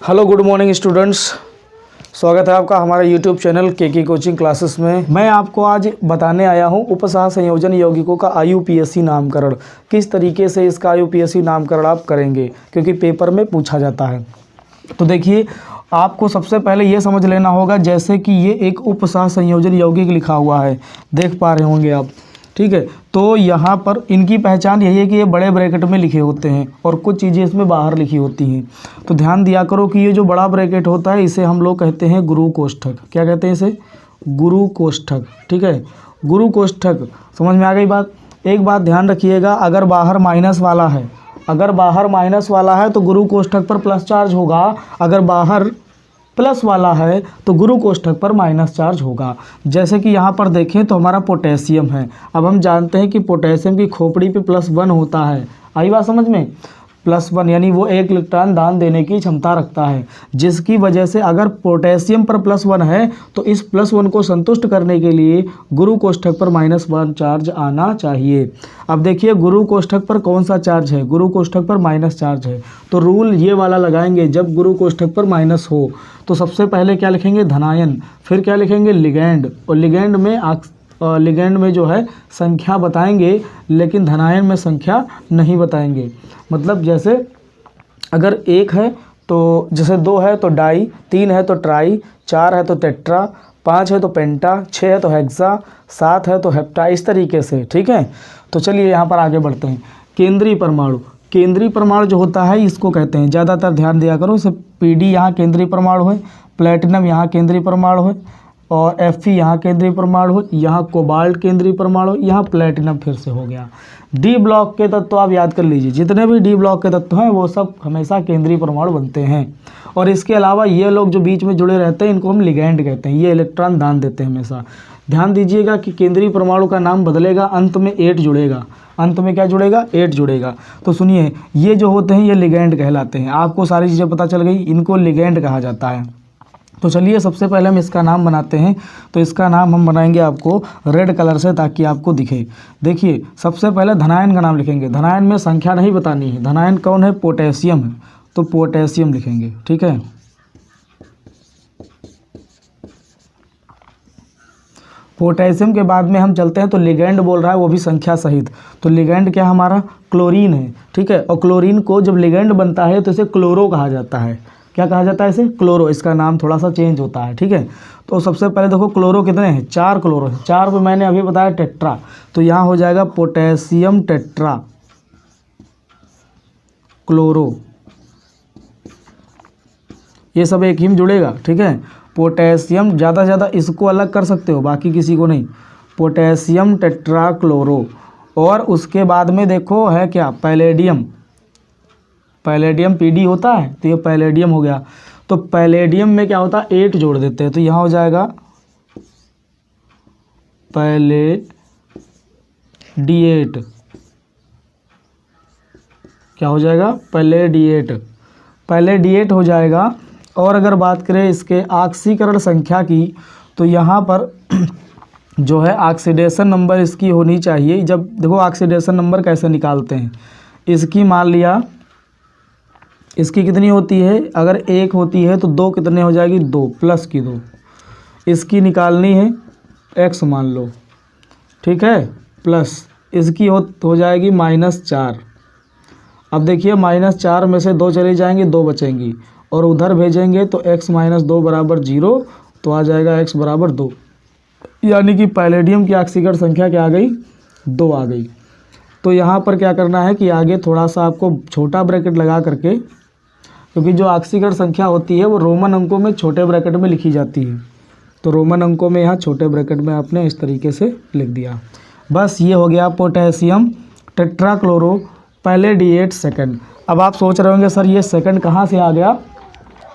Hello good morning students, स्वागत है आपका हमारे यूट्यूब चैनल के कोचिंग क्लासेस में। मैं आपको आज बताने आया हूं उपसह संयोजन यौगिकों का IUPAC नामकरण। किस तरीके से इसका IUPAC नामकरण आप करेंगे, क्योंकि पेपर में पूछा जाता है। तो देखिए, आपको सबसे पहले ये समझ लेना होगा, जैसे कि ये एक उपसह संयोजन यौगिक लिखा हुआ है, देख पा रहे होंगे आप, ठीक है। तो यहाँ पर इनकी पहचान यही है कि ये बड़े ब्रैकेट में लिखे होते हैं और कुछ चीज़ें इसमें बाहर लिखी होती हैं। तो ध्यान दिया करो कि ये जो बड़ा ब्रैकेट होता है इसे हम लोग कहते हैं गुरु कोष्ठक। क्या कहते हैं इसे? गुरु कोष्ठक, ठीक है। गुरु कोष्ठक, समझ में आ गई बात। एक बात ध्यान रखिएगा, अगर बाहर माइनस वाला है, तो गुरु कोष्ठक पर प्लस चार्ज होगा। अगर बाहर प्लस वाला है तो गुरु कोष्ठक पर माइनस चार्ज होगा। जैसे कि यहाँ पर देखें तो हमारा पोटेशियम है। अब हम जानते हैं कि पोटेशियम की खोपड़ी पे +1 होता है। आई बात समझ में? +1 यानी वो 1 इलेक्ट्रॉन दान देने की क्षमता रखता है, जिसकी वजह से अगर पोटेशियम पर +1 है तो इस +1 को संतुष्ट करने के लिए गुरु कोष्ठक पर -1 चार्ज आना चाहिए। अब देखिए, गुरु कोष्ठक पर कौन सा चार्ज है? गुरु कोष्ठक पर माइनस चार्ज है। तो रूल ये वाला लगाएंगे, जब गुरु कोष्ठक पर माइनस हो तो सबसे पहले क्या लिखेंगे? धनायन। फिर क्या लिखेंगे? लिगैंड। और लिगैंड में जो है संख्या बताएंगे, लेकिन धनायन में संख्या नहीं बताएंगे। मतलब जैसे अगर 1 है तो, जैसे 2 है तो डाई, 3 है तो ट्राई, 4 है तो टेट्रा, 5 है तो पेंटा, 6 है तो हेक्सा, 7 है तो हेप्टा, इस तरीके से, ठीक है। तो चलिए यहाँ पर आगे बढ़ते हैं। केंद्रीय परमाणु। केंद्रीय परमाणु जो होता है इसको कहते हैं, ज़्यादातर ध्यान दिया करो, इसे PD यहाँ केंद्रीय परमाणु है, प्लेटिनम यहाँ केंद्रीय परमाणु है, और Fe यहाँ केंद्रीय परमाणु है, यहाँ कोबाल्ट केंद्रीय परमाणु, यहाँ प्लेटिनम फिर से हो गया। D ब्लॉक के तत्व आप याद कर लीजिए, जितने भी D ब्लॉक के तत्व हैं वो सब हमेशा केंद्रीय परमाणु बनते हैं। और इसके अलावा ये लोग जो बीच में जुड़े रहते हैं इनको हम लिगैंड कहते हैं। ये इलेक्ट्रॉन दान देते हैं हमेशा। ध्यान दीजिएगा कि केंद्रीय परमाणु का नाम बदलेगा, अंत में 8 जुड़ेगा। अंत में क्या जुड़ेगा? 8 जुड़ेगा। तो सुनिए, ये जो होते हैं ये लिगैंड कहलाते हैं। आपको सारी चीज़ें पता चल गई, इनको लिगैंड कहा जाता है। तो चलिए सबसे पहले हम इसका नाम बनाते हैं। तो इसका नाम हम बनाएंगे आपको रेड कलर से, ताकि आपको दिखे। देखिए, सबसे पहले धनायन का नाम लिखेंगे। धनायन में संख्या नहीं बतानी है। धनायन कौन है? पोटेशियम है, तो पोटेशियम लिखेंगे, ठीक है। पोटेशियम के बाद में हम चलते हैं तो लिगैंड बोल रहा है, वो भी संख्या सहित। तो लिगैंड क्या हमारा? क्लोरीन है, ठीक है। और क्लोरीन को जब लिगैंड बनता है तो इसे क्लोरो कहा जाता है। क्या कहा जाता है इसे? क्लोरो। इसका नाम थोड़ा सा चेंज होता है, ठीक है। तो सबसे पहले देखो, क्लोरो कितने हैं? 4 क्लोरो है। 4 पे मैंने अभी बताया टेट्रा, तो यहाँ हो जाएगा पोटेशियम टेट्रा क्लोरो। ये सब एक ही में जुड़ेगा, ठीक है। पोटेशियम, ज़्यादा से ज़्यादा इसको अलग कर सकते हो, बाकी किसी को नहीं। Potassium tetra chloro. और उसके बाद में देखो है क्या? पैलेडियम। पैलेडियम PD होता है, तो ये पैलेडियम हो गया। तो पैलेडियम में क्या होता है? 8 जोड़ देते हैं, तो यहाँ हो जाएगा पैलेडिएट। क्या हो जाएगा? पैलेडिएट हो जाएगा। और अगर बात करें इसके ऑक्सीकरण संख्या की, तो यहाँ पर जो है ऑक्सीडेशन नंबर इसकी होनी चाहिए। जब देखो ऑक्सीडेशन नंबर कैसे निकालते हैं, इसकी मान लिया इसकी कितनी होती है? अगर 1 होती है तो 2 कितने हो जाएगी? 2 प्लस की 2। इसकी निकालनी है X मान लो, ठीक है, प्लस इसकी हो जाएगी -4। अब देखिए, -4 में से 2 चली जाएंगी, 2 बचेंगी, और उधर भेजेंगे तो x - 2 = 0, तो आ जाएगा x = 2। यानी कि पैलेडियम की ऑक्सीकरण संख्या क्या आ गई? 2 आ गई। तो यहाँ पर क्या करना है कि आगे थोड़ा सा आपको छोटा ब्रैकेट लगा करके, क्योंकि जो ऑक्सीकरण संख्या होती है वो रोमन अंकों में छोटे ब्रैकेट में लिखी जाती है, तो रोमन अंकों में यहाँ छोटे ब्रैकेट में आपने इस तरीके से लिख दिया। बस ये हो गया पोटेशियम टेट्राक्लोरो पैलेडिएट सेकंड। अब आप सोच रहे होंगे सर ये सेकंड कहाँ से आ गया?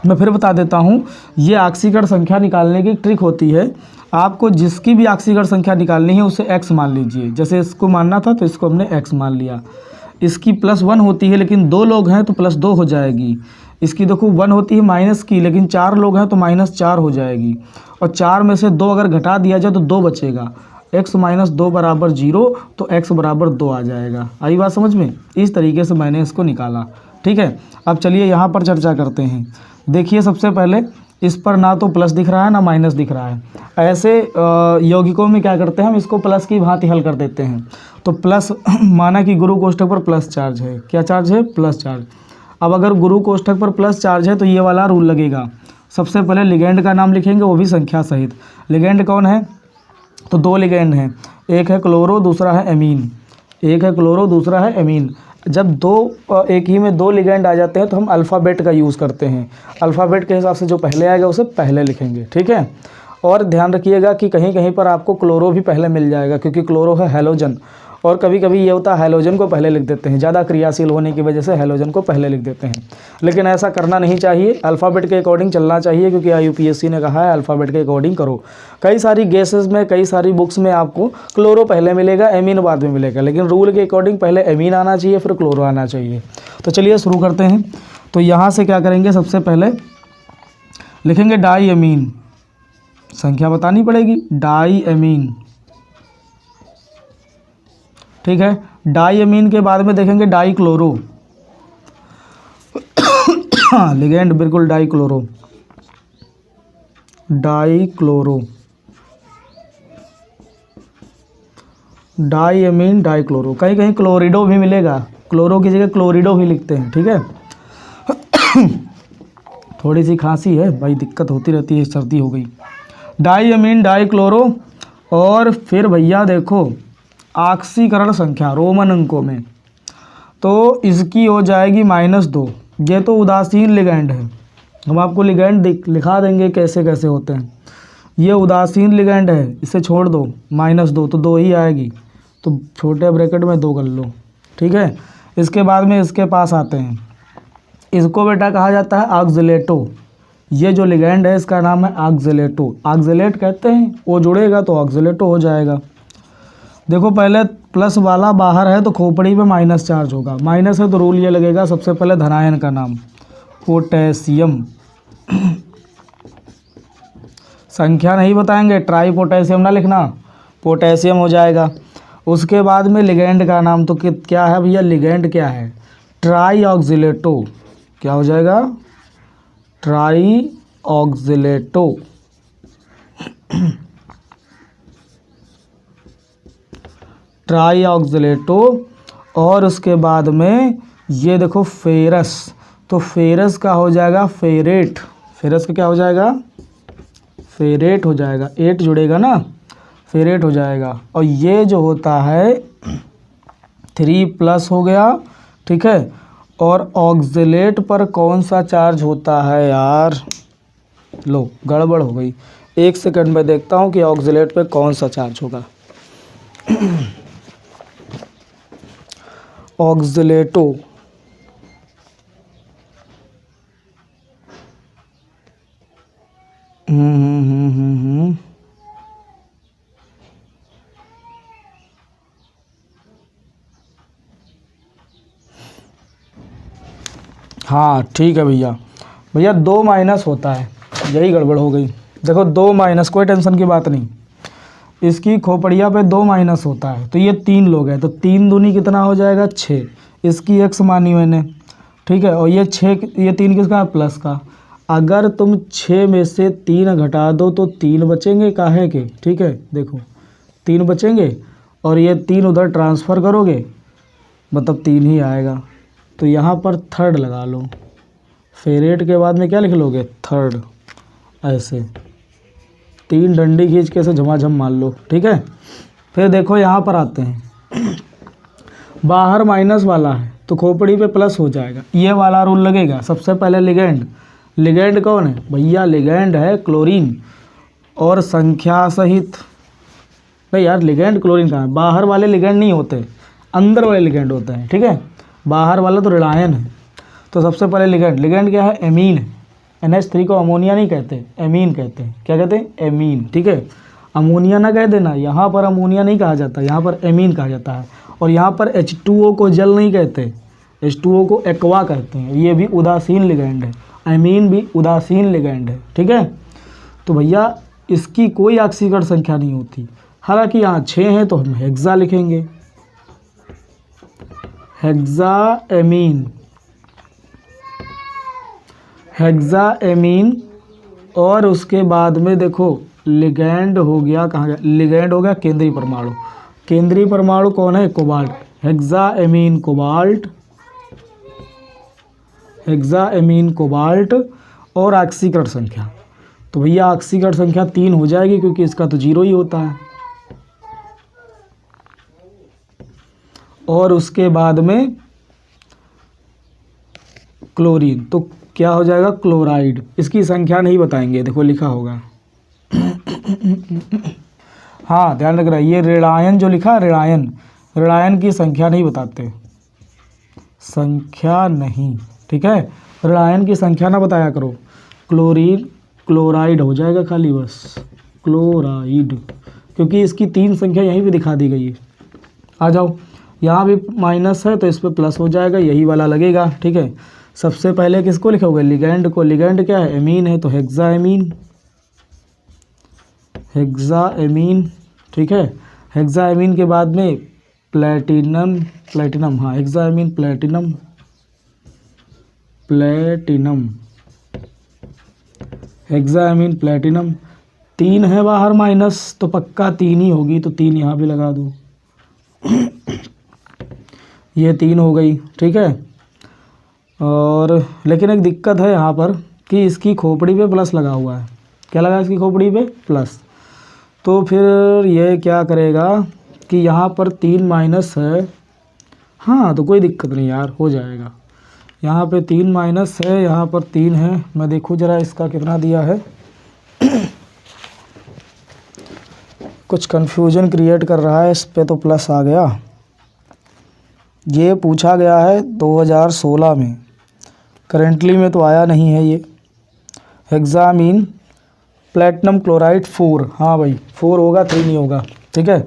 मैं फिर बता देता हूँ। ये ऑक्सीकरण संख्या निकालने की ट्रिक होती है। आपको जिसकी भी ऑक्सीकरण संख्या निकालनी है उसे x मान लीजिए। जैसे इसको मानना था तो इसको हमने x मान लिया। इसकी +1 होती है, लेकिन 2 लोग हैं तो +2 हो जाएगी। इसकी देखो 1 होती है माइनस की, लेकिन 4 लोग हैं तो -4 हो जाएगी। और 4 में से 2 अगर घटा दिया जाए तो 2 बचेगा। x - 2 = 0, तो x = 2 आ जाएगा। आई बात समझ में? इस तरीके से मैंने इसको निकाला, ठीक है। अब चलिए यहाँ पर चर्चा करते हैं। देखिए सबसे पहले इस पर ना तो प्लस दिख रहा है ना माइनस दिख रहा है। ऐसे यौगिकों में क्या करते हैं, हम इसको प्लस की भांति हल कर देते हैं। तो प्लस माना कि गुरु कोष्ठक पर प्लस चार्ज है, क्या चार्ज है, प्लस चार्ज। अब अगर गुरु कोष्ठक पर प्लस चार्ज है तो ये वाला रूल लगेगा। सबसे पहले लिगेंड का नाम लिखेंगे, वो भी संख्या सहित। लिगेंड कौन है, तो दो लिगेंड हैं, एक है क्लोरो दूसरा है एमीन, एक है क्लोरो दूसरा है एमीन। जब एक ही में दो लिगेंड आ जाते हैं तो हम अल्फ़ाबेट का यूज़ करते हैं। अल्फ़ाबेट के हिसाब से जो पहले आएगा उसे पहले लिखेंगे, ठीक है। और ध्यान रखिएगा कि कहीं कहीं पर आपको क्लोरो भी पहले मिल जाएगा, क्योंकि क्लोरो है हैलोजन, और कभी कभी ये होता है हैलोजन को पहले लिख देते हैं, ज़्यादा क्रियाशील होने की वजह से हैलोजन को पहले लिख देते हैं। लेकिन ऐसा करना नहीं चाहिए, अल्फ़ाबेट के अकॉर्डिंग चलना चाहिए, क्योंकि IUPAC ने कहा है अल्फ़ाबेट के अकॉर्डिंग करो। कई सारी गैसेस में, कई सारी बुक्स में आपको क्लोरो पहले मिलेगा, एमीन बाद में मिलेगा, लेकिन रूल के अकॉर्डिंग पहले एमीन आना चाहिए फिर क्लोरो आना चाहिए। तो चलिए शुरू करते हैं। तो यहाँ से क्या करेंगे, सबसे पहले लिखेंगे डाई एमीन, संख्या बतानी पड़ेगी, डाई एमीन, ठीक है। डाई एमीन के बाद में देखेंगे डाई क्लोरो, लिगेंड बिल्कुल dichloro, dichloro, diamine dichloro. कहीं कहीं क्लोरिडो भी मिलेगा, क्लोरो की जगह क्लोरिडो भी लिखते हैं, ठीक है। थोड़ी सी खांसी है भाई, दिक्कत होती रहती है, सर्दी हो गई। डाई एमीन डाई क्लोरो, और फिर भैया देखो ऑक्सीकरण संख्या रोमन अंकों में, तो इसकी हो जाएगी -2। ये तो उदासीन लिगेंड है, हम आपको लिगेंड लिखा देंगे कैसे कैसे होते हैं। ये उदासीन लिगेंड है, इसे छोड़ दो, -2 तो 2 ही आएगी, तो छोटे ब्रैकेट में 2 कर लो, ठीक है। इसके बाद में इसके पास आते हैं, इसको बेटा कहा जाता है ऑक्जेलेटो। ये जो लिगेंड है इसका नाम है ऑक्जेलेटो, ऑक्जेलेट कहते हैं, वो जुड़ेगा तो ऑक्जेलेटो हो जाएगा। देखो पहले प्लस वाला बाहर है तो खोपड़ी पे माइनस चार्ज होगा, माइनस है तो रूल ये लगेगा, सबसे पहले धनायन का नाम पोटेशियम, संख्या नहीं बताएंगे, ट्राई पोटेशियम ना लिखना, पोटेशियम हो जाएगा। उसके बाद में लिगेंड का नाम, तो क्या है भैया, लिगेंड क्या है, ट्राई ऑक्जिलेटो, क्या हो जाएगा, ट्राई ऑक्जिलेटो, ट्राई ऑक्जिलेटो। और उसके बाद में ये देखो फेरस, तो फेरस का हो जाएगा फेरेट, फेरस का क्या हो जाएगा, फेरेट हो जाएगा, 8 जुड़ेगा ना, फेरेट हो जाएगा। और ये जो होता है 3+ हो गया, ठीक है। और ऑक्जिलेट पर कौन सा चार्ज होता है यार, लो गड़बड़ हो गई, 1 सेकंड में देखता हूँ कि ऑक्जिलेट पे कौन सा चार्ज होगा। ऑक्जिलेटो, हाँ ठीक है भैया, भैया 2- होता है, यही गड़बड़ हो गई। देखो 2-, कोई टेंशन की बात नहीं, इसकी खोपड़िया पे 2- होता है, तो ये 3 लोग हैं, तो 3 दूनी कितना हो जाएगा, 6। इसकी x मानी मैंने, ठीक है। और ये 6, ये 3 किसका है, प्लस का। अगर तुम 6 में से 3 घटा दो तो 3 बचेंगे, काहे के, ठीक है। देखो 3 बचेंगे, और ये 3 उधर ट्रांसफ़र करोगे मतलब 3 ही आएगा। तो यहाँ पर थर्ड लगा लो, फेरेट के बाद में क्या लिख लोगे, थर्ड, ऐसे 3 डंडी खींच के ऐसे झमाझम मार लो, ठीक है। फिर देखो यहाँ पर आते हैं, बाहर माइनस वाला है तो खोपड़ी पे प्लस हो जाएगा, ये वाला रूल लगेगा। सबसे पहले लिगेंड, लिगेंड कौन है भैया, लिगेंड है क्लोरीन, और संख्या सहित, नहीं यार लिगेंड क्लोरीन कहाँ है, बाहर वाले लिगेंड नहीं होते, अंदर वाले लिगेंड होते हैं, ठीक है। बाहर वाला तो ऋणायन है। तो सबसे पहले लिगेंड, लिगेंड क्या है, एमीन है। NH3 को अमोनिया नहीं कहते, एमीन कहते हैं, क्या कहते हैं, एमीन, ठीक है। अमोनिया ना कह देना, यहाँ पर अमोनिया नहीं कहा जाता, यहाँ पर एमीन कहा जाता है। और यहाँ पर H2O को जल नहीं कहते, H2O को एक्वा कहते हैं, ये भी उदासीन लिगेंड है, एमीन भी उदासीन लिगेंड है, ठीक है। तो भैया इसकी कोई ऑक्सीकरण संख्या नहीं होती, हालांकि यहाँ 6 हैं तो हम हेक्सा लिखेंगे, हेक्सा एमीन, हेक्साएमीन, और उसके बाद में देखो लिगैंड हो गया, कहाँ गया लिगैंड, हो गया केंद्रीय परमाणु। केंद्रीय परमाणु कौन है? Cobalt. Hexammine cobalt, hexammine cobalt. और ऑक्सीकरण संख्या, तो भैया ऑक्सीकरण संख्या 3 हो जाएगी क्योंकि इसका तो 0 ही होता है। और उसके बाद में क्लोरीन, तो क्या हो जाएगा? क्लोराइड। इसकी संख्या नहीं बताएंगे, देखो लिखा होगा। हाँ ध्यान रखना, ये ऋणायन जो लिखा है, ऋणायन की संख्या नहीं बताते, संख्या नहीं, ठीक है। ऋणायन की संख्या ना बताया करो। क्लोरीन, क्लोराइड हो जाएगा खाली बस, क्लोराइड, क्योंकि इसकी 3 संख्या यहीं पे दिखा दी गई है। आ जाओ, यहाँ भी माइनस है तो इस पर प्लस हो जाएगा, यही वाला लगेगा, ठीक है। सबसे पहले किसको लिखोगे? लिगैंड को। लिगैंड क्या है? एमीन है, तो हेक्साएमीन, हेक्साएमीन, ठीक है। हेक्साएमीन के बाद में प्लेटिनम, प्लेटिनम, हाँ हेक्साएमीन प्लेटिनम, प्लेटिनम, हेक्साएमीन प्लेटिनम। 3 है बाहर माइनस, तो पक्का 3 ही होगी, तो 3 यहाँ भी लगा दो। ये 3 हो गई, ठीक है। और लेकिन एक दिक्कत है यहाँ पर कि इसकी खोपड़ी पे प्लस लगा हुआ है। क्या लगा इसकी खोपड़ी पे? प्लस। तो फिर ये क्या करेगा कि यहाँ पर 3 माइनस है, हाँ तो कोई दिक्कत नहीं यार, हो जाएगा। यहाँ पे 3 माइनस है, यहाँ पर 3 है। मैं देखूँ ज़रा इसका कितना दिया है। कुछ कन्फ्यूजन क्रिएट कर रहा है, इस पे तो प्लस आ गया। ये पूछा गया है 2016 में, करेंटली में तो आया नहीं है ये। हेक्सामीन प्लेटिनम क्लोराइड 4, हाँ भाई 4 होगा, 3 नहीं होगा, ठीक है।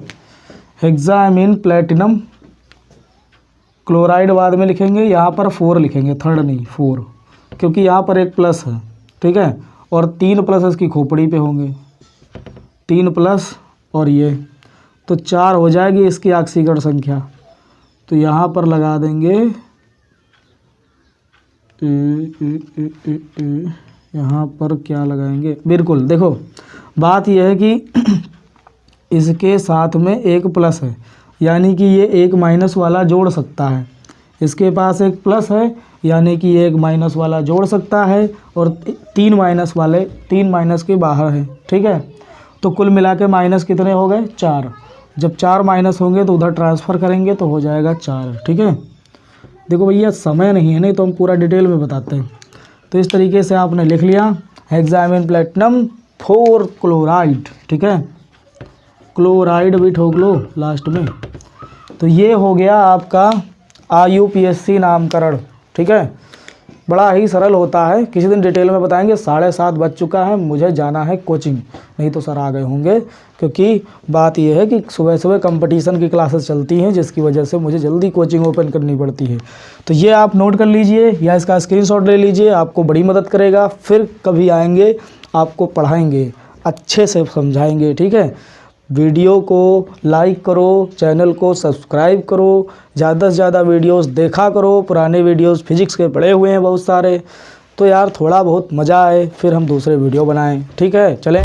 हेक्सामीन प्लेटिनम क्लोराइड बाद में लिखेंगे, यहाँ पर 4 लिखेंगे, थर्ड नहीं 4, क्योंकि यहाँ पर एक प्लस है, ठीक है। और 3 प्लस इसकी खोपड़ी पे होंगे, 3 प्लस और ये, तो 4 हो जाएगी इसकी ऑक्सीकरण संख्या। तो यहाँ पर लगा देंगे यहाँ पर क्या लगाएंगे? बिल्कुल देखो, बात यह है कि इसके साथ में एक प्लस है, यानी कि ये एक माइनस वाला जोड़ सकता है। इसके पास एक प्लस है, यानी कि ये एक माइनस वाला जोड़ सकता है, और 3 माइनस वाले 3 माइनस के बाहर है, ठीक है। तो कुल मिला के माइनस कितने हो गए? 4। जब 4 माइनस होंगे तो उधर ट्रांसफ़र करेंगे तो हो जाएगा 4, ठीक है। देखो भैया समय नहीं है, नहीं तो हम पूरा डिटेल में बताते हैं। तो इस तरीके से आपने लिख लिया हेक्सामीन प्लेटिनम 4 क्लोराइड, ठीक है। क्लोराइड भी ठोक लो लास्ट में। तो ये हो गया आपका IUPAC नामकरण, ठीक है। बड़ा ही सरल होता है, किसी दिन डिटेल में बताएंगे। 7:30 बज चुका है, मुझे जाना है कोचिंग, नहीं तो सर आ गए होंगे, क्योंकि बात यह है कि सुबह सुबह कंपटीशन की क्लासेस चलती हैं, जिसकी वजह से मुझे जल्दी कोचिंग ओपन करनी पड़ती है। तो ये आप नोट कर लीजिए या इसका स्क्रीनशॉट ले लीजिए, आपको बड़ी मदद करेगा। फिर कभी आएंगे आपको पढ़ाएंगे, अच्छे से समझाएंगे, ठीक है। वीडियो को लाइक करो, चैनल को सब्सक्राइब करो, ज़्यादा से ज़्यादा वीडियोस देखा करो। पुराने वीडियोस फिजिक्स के पड़े हुए हैं बहुत सारे, तो यार थोड़ा बहुत मज़ा आए, फिर हम दूसरे वीडियो बनाएं, ठीक है। चलें।